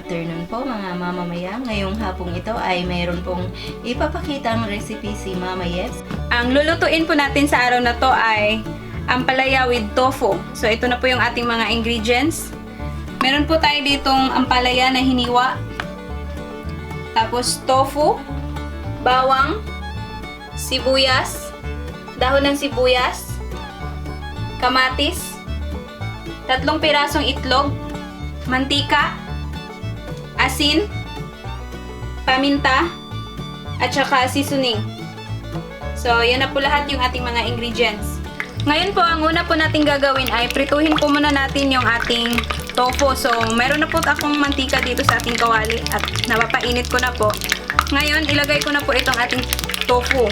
afternoon po mga mamamaya. Ngayong hapong ito ay mayroon pong ipapakita ang recipe si Mama Yeps. Ang lulutuin po natin sa araw na to ay ampalaya with tofu. So ito na po yung ating mga ingredients. Meron po tayo ditong ampalaya na hiniwa. Tapos tofu, bawang, sibuyas, dahon ng sibuyas, kamatis, 3 pirasong itlog, mantika, asin, paminta, at saka seasoning. So, yan na po lahat yung ating mga ingredients. Ngayon po, ang una po natin gagawin ay prituhin po muna natin yung ating tofu. So, meron na po akong mantika dito sa ating kawali at napapainit ko na po. Ngayon, ilagay ko na po itong ating tofu.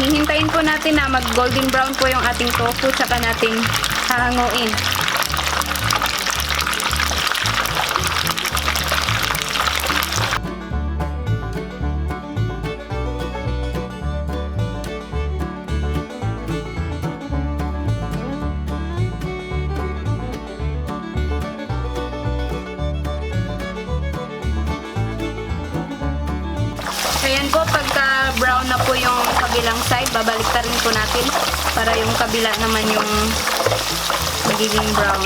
Hihintayin po natin na mag golden brown po yung ating tofu, tsaka natin hahanguin. Ayan po, pagka brown na po yung kabilang side, babaliktarin po natin para yung kabila naman yung magiging brown.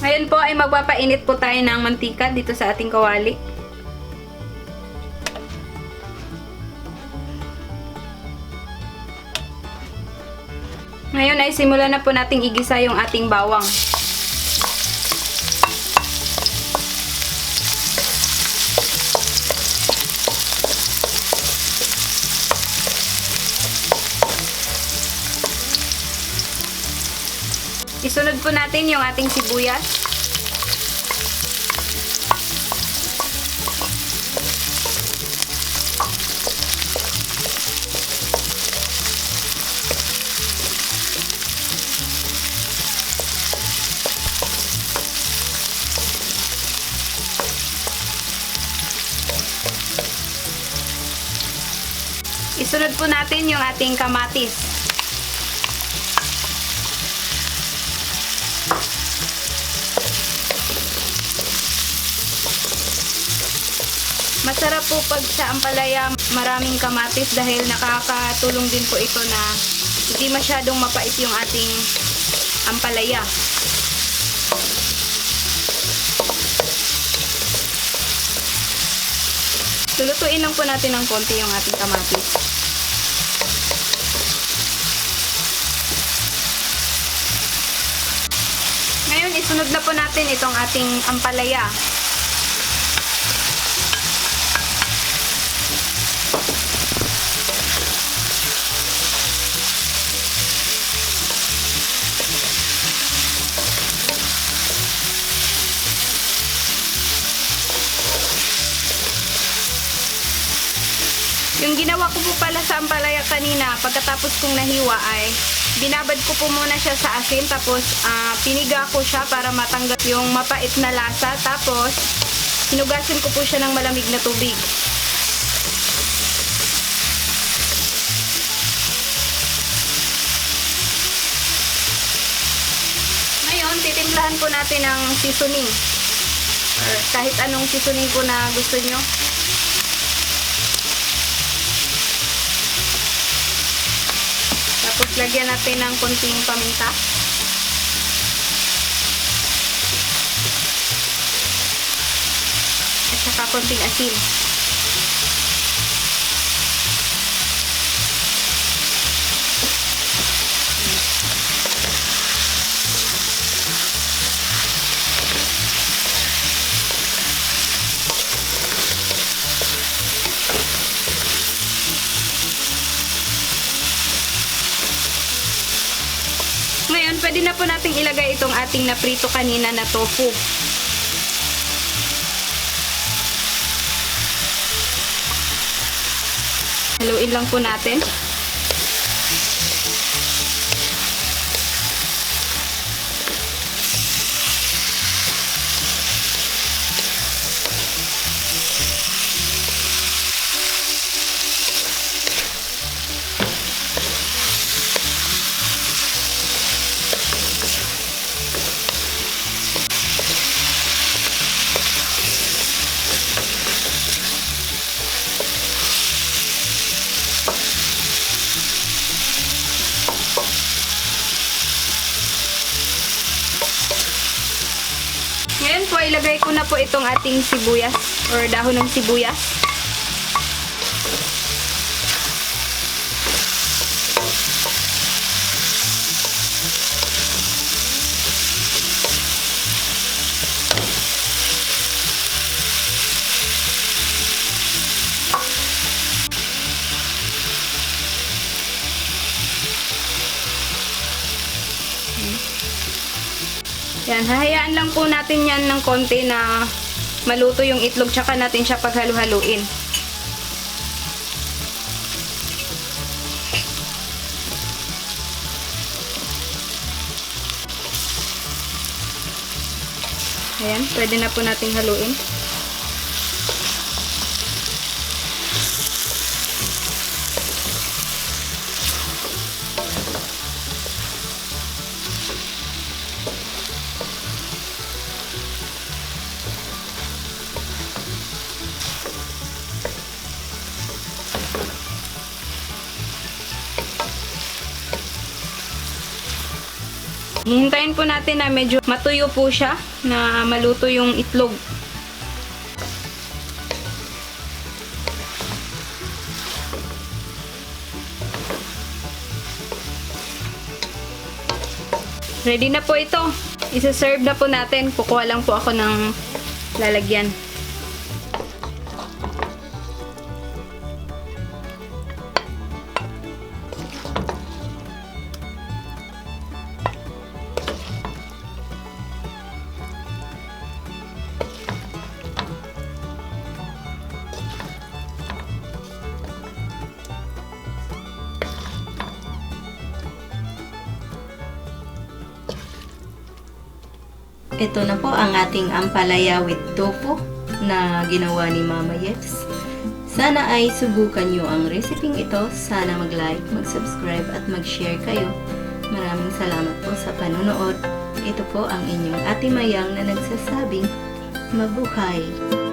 Ngayon po ay magpapainit po tayo ng mantika dito sa ating kawali. Ngayon ay simulan na po nating igisa yung ating bawang. Isunod po natin yung ating sibuyas. Isunod po natin yung ating kamatis. Masarap po pag sa ampalaya maraming kamatis dahil nakakatulong din po ito na hindi masyadong mapait yung ating ampalaya. Lulutuin lang po natin ng konti yung ating kamatis. Ngayon, isunod na po natin itong ating ampalaya. Yung ginawa ko po pala sa ampalaya kanina, pagkatapos kong nahiwa ay binabad ko po muna siya sa asin, tapos piniga ko siya para matanggal yung mapait na lasa, tapos hinugasan ko po siya ng malamig na tubig. Ngayon, titimplahan po natin ng seasoning, or kahit anong seasoning po na gusto nyo. Tapos lagyan natin ng konting paminta. At saka konting asin. Ngayon, pwede na po nating ilagay itong ating naprito kanina na tofu. Haluin lang po natin. Ngayon po, ilagay ko na po itong ating sibuyas or dahon ng sibuyas. Yan, hahayaan lang po natin yan ng konti na maluto yung itlog, tsaka natin siya paghalu-haluin. Ayan, pwede na po nating haluin. Hihintayin po natin na medyo matuyo po siya, na maluto yung itlog. Ready na po ito. Isa-serve na po natin. Kukuha lang po ako ng lalagyan. Ito na po ang ating ampalaya with tofu na ginawa ni Mama Yeps. Sana ay subukan nyo ang reseping ito. Sana mag-like, mag-subscribe at mag-share kayo. Maraming salamat po sa panunood. Ito po ang inyong Ate Mayang na nagsasabing mabuhay!